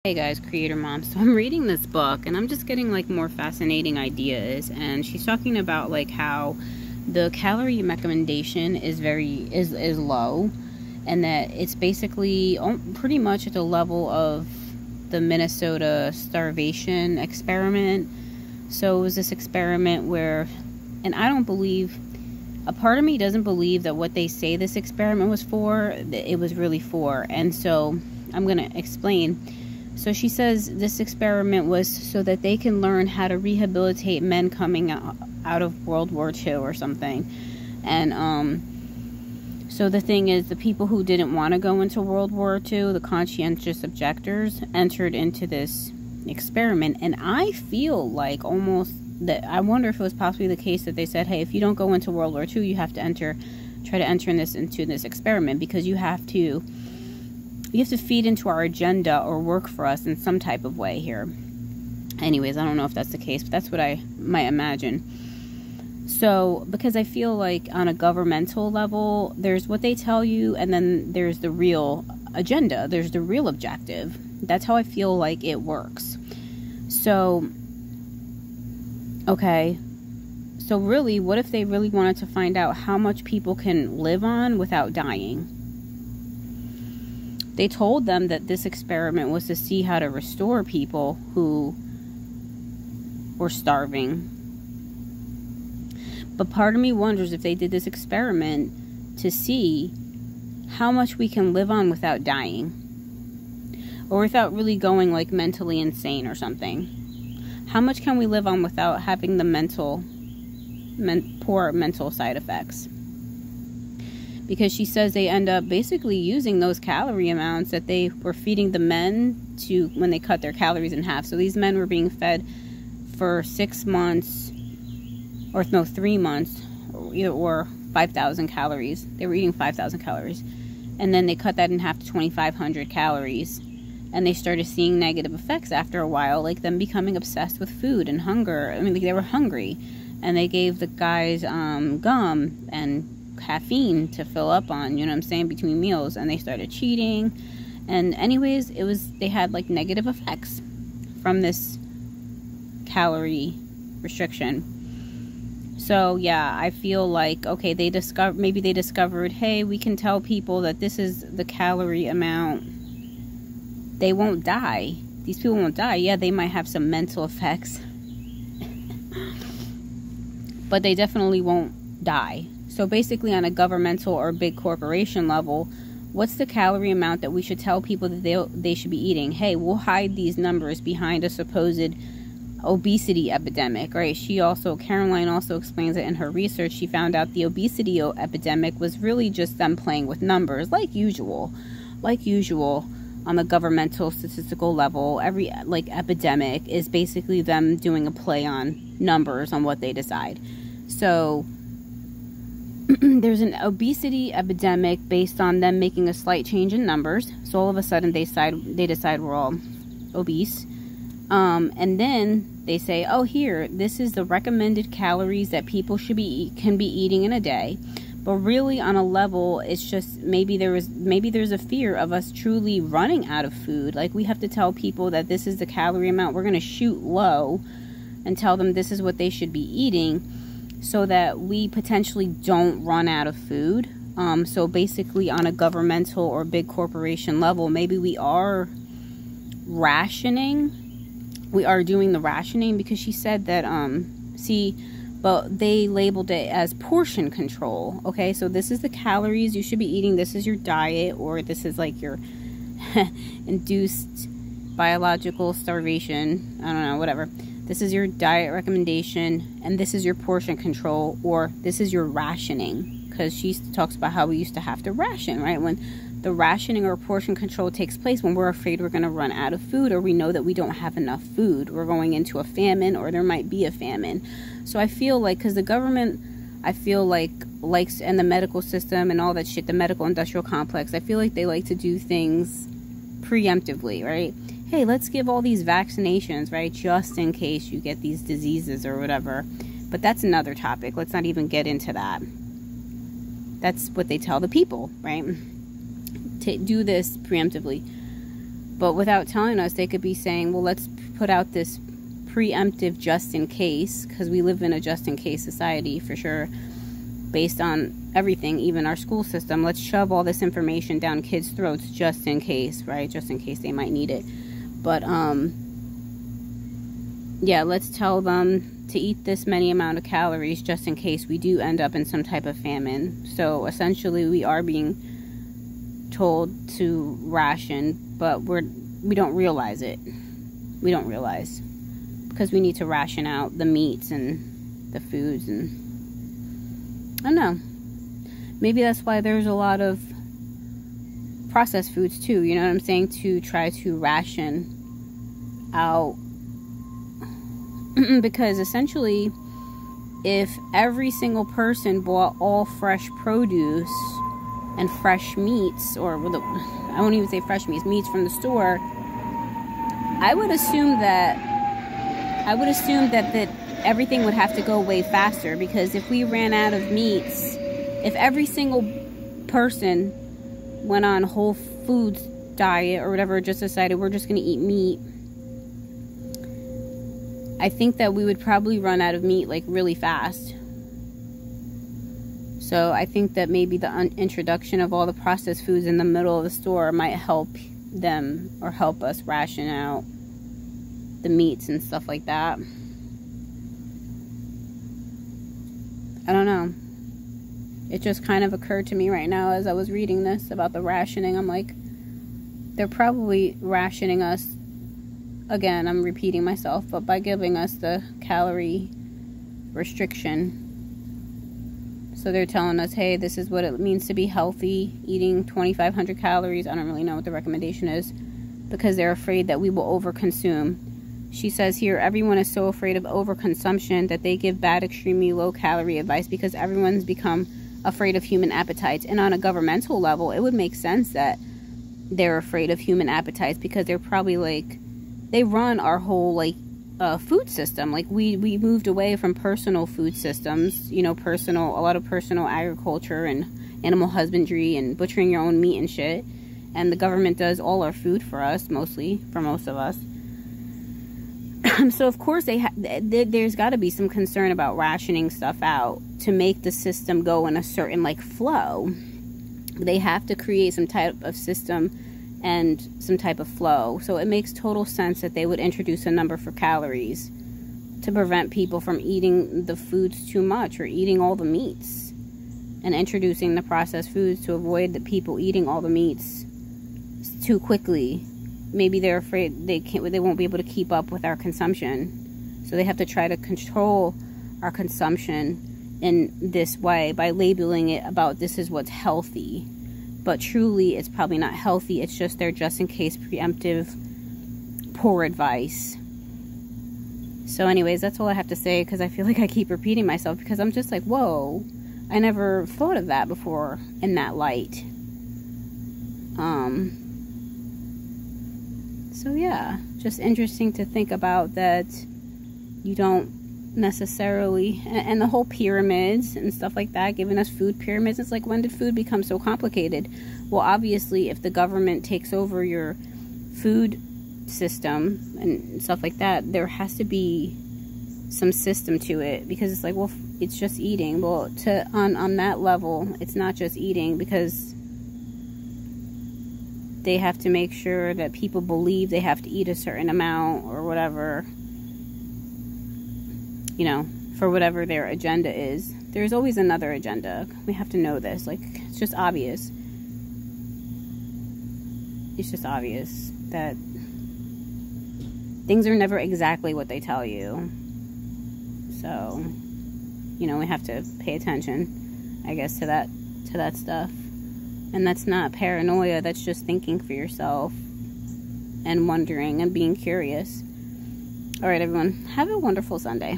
Hey guys, Creator Mom. So I'm reading this book and I'm just getting like more fascinating ideas, and she's talking about like how the calorie recommendation is is low, and that it's basically pretty much at the level of the Minnesota starvation experiment. So it was this experiment where, and I don't believe, a part of me doesn't believe that what they say this experiment was for, it was really for. And so I'm gonna explain. So she says this experiment was so that they can learn how to rehabilitate men coming out of World War II or something. And so the thing is, the people who didn't want to go into World War II, the conscientious objectors, entered into this experiment. And I feel like almost that, I wonder if it was possibly the case that they said, hey, if you don't go into World War II, you have to try to enter into this experiment, because you have to feed into our agenda or work for us in some type of way here. Anyways, I don't know if that's the case, but that's what I might imagine. So, because I feel like on a governmental level, there's what they tell you, and then there's the real agenda. There's the real objective. That's how I feel like it works. So, okay. So really, what if they really wanted to find out how much people can live on without dying? They told them that this experiment was to see how to restore people who were starving. But part of me wonders if they did this experiment to see how much we can live on without dying, or without really going like mentally insane or something. How much can we live on without having the poor mental side effects? Because she says they end up basically using those calorie amounts that they were feeding the men to when they cut their calories in half. So these men were being fed for 6 months, or no, 3 months, or 5,000 calories. They were eating 5,000 calories. And then they cut that in half to 2,500 calories. And they started seeing negative effects after a while, like them becoming obsessed with food and hunger. I mean, like, they were hungry. And they gave the guys gum and caffeine to fill up on, you know what I'm saying, between meals, and they started cheating. And anyways, they had like negative effects from this calorie restriction. So yeah, I feel like, okay, maybe they discovered, hey, we can tell people that this is the calorie amount. They won't die. These people won't die. Yeah, they might have some mental effects, but they definitely won't die. So basically, on a governmental or big corporation level, what's the calorie amount that we should tell people that they should be eating? Hey, we'll hide these numbers behind a supposed obesity epidemic, right? Caroline also explains that in her research, she found out the obesity epidemic was really just them playing with numbers, like usual on the governmental statistical level. Every epidemic is basically them doing a play on numbers on what they decide. So there's an obesity epidemic based on them making a slight change in numbers. So all of a sudden they decide we're all obese. And then they say, oh, here, this is the recommended calories that people can be eating in a day. But really, on a level, it's just maybe there's a fear of us truly running out of food. Like, we have to tell people that this is the calorie amount. We're going to shoot low and tell them this is what they should be eating, so that we potentially don't run out of food. So basically, on a governmental or big corporation level, maybe we are rationing. We are doing the rationing, because she said that, but they labeled it as portion control. Okay, so this is the calories you should be eating. This is your diet, or this is like your induced biological starvation. I don't know, whatever. This is your diet recommendation, and this is your portion control, or this is your rationing. Because she talks about how we used to have to ration, right? When the rationing or portion control takes place, when we're afraid we're going to run out of food, or we know that we don't have enough food. We're going into a famine, or there might be a famine. So I feel like, because the government, I feel like, likes, and the medical system and all that shit, the medical industrial complex, I feel like they like to do things preemptively, right? Hey, let's give all these vaccinations, right, just in case you get these diseases or whatever. But that's another topic. Let's not even get into that. That's what they tell the people, right? To do this preemptively. But without telling us, they could be saying, well, let's put out this preemptive just in case, because we live in a just in case society for sure, based on everything, even our school system. Let's shove all this information down kids' throats just in case, right? Just in case they might need it. But yeah, let's tell them to eat this many amount of calories just in case we do end up in some type of famine. So essentially we are being told to ration, but we don't realize it. We don't realize, because we need to ration out the meats and the foods, and I don't know. Maybe that's why there's a lot of processed foods too, you know what I'm saying, to try to ration out. Because essentially, if every single person bought all fresh produce and fresh meats, or I won't even say fresh meats from the store, I would assume that everything would have to go way faster. Because if we ran out of meats, if every single person went on whole foods diet or whatever, just decided we're just going to eat meat, I think that we would probably run out of meat like really fast. So I think that maybe the introduction of all the processed foods in the middle of the store might help them, or help us ration out the meats and stuff like that. I don't know. It just kind of occurred to me right now as I was reading this about the rationing. I'm like, they're probably rationing us. Again, I'm repeating myself, but by giving us the calorie restriction. So they're telling us, hey, this is what it means to be healthy, eating 2,500 calories. I don't really know what the recommendation is, because they're afraid that we will overconsume. She says here, everyone is so afraid of overconsumption that they give bad, extremely low calorie advice, because everyone's become afraid of human appetites. And on a governmental level, it would make sense that they're afraid of human appetites, because they're probably like, they run our whole like food system. Like we moved away from personal food systems, you know, a lot of personal agriculture and animal husbandry and butchering your own meat and shit. And the government does all our food for us, mostly, for most of us. So of course there's got to be some concern about rationing stuff out to make the system go in a certain like flow. They have to create some type of system and some type of flow. So it makes total sense that they would introduce a number for calories to prevent people from eating the foods too much or eating all the meats, and introducing the processed foods to avoid the people eating all the meats too quickly. Maybe they're afraid they won't be able to keep up with our consumption, so they have to try to control our consumption in this way by labeling it about this is what's healthy. But truly, it's probably not healthy. It's just their just-in-case preemptive poor advice. So anyways, that's all I have to say, because I feel like I keep repeating myself, because I'm just like, whoa, I never thought of that before in that light. So yeah, just interesting to think about that you don't necessarily, and the whole pyramids and stuff like that, giving us food pyramids. It's like, when did food become so complicated? Well, obviously, if the government takes over your food system and stuff like that, there has to be some system to it, because it's like, well, it's just eating. Well, on that level, it's not just eating, because they have to make sure that people believe they have to eat a certain amount or whatever, you know, for whatever their agenda is. There's always another agenda. We have to know this. Like, it's just obvious. It's just obvious that things are never exactly what they tell you. So, you know, we have to pay attention, I guess, to that stuff. And that's not paranoia. That's just thinking for yourself and wondering and being curious. All right, everyone. Have a wonderful Sunday.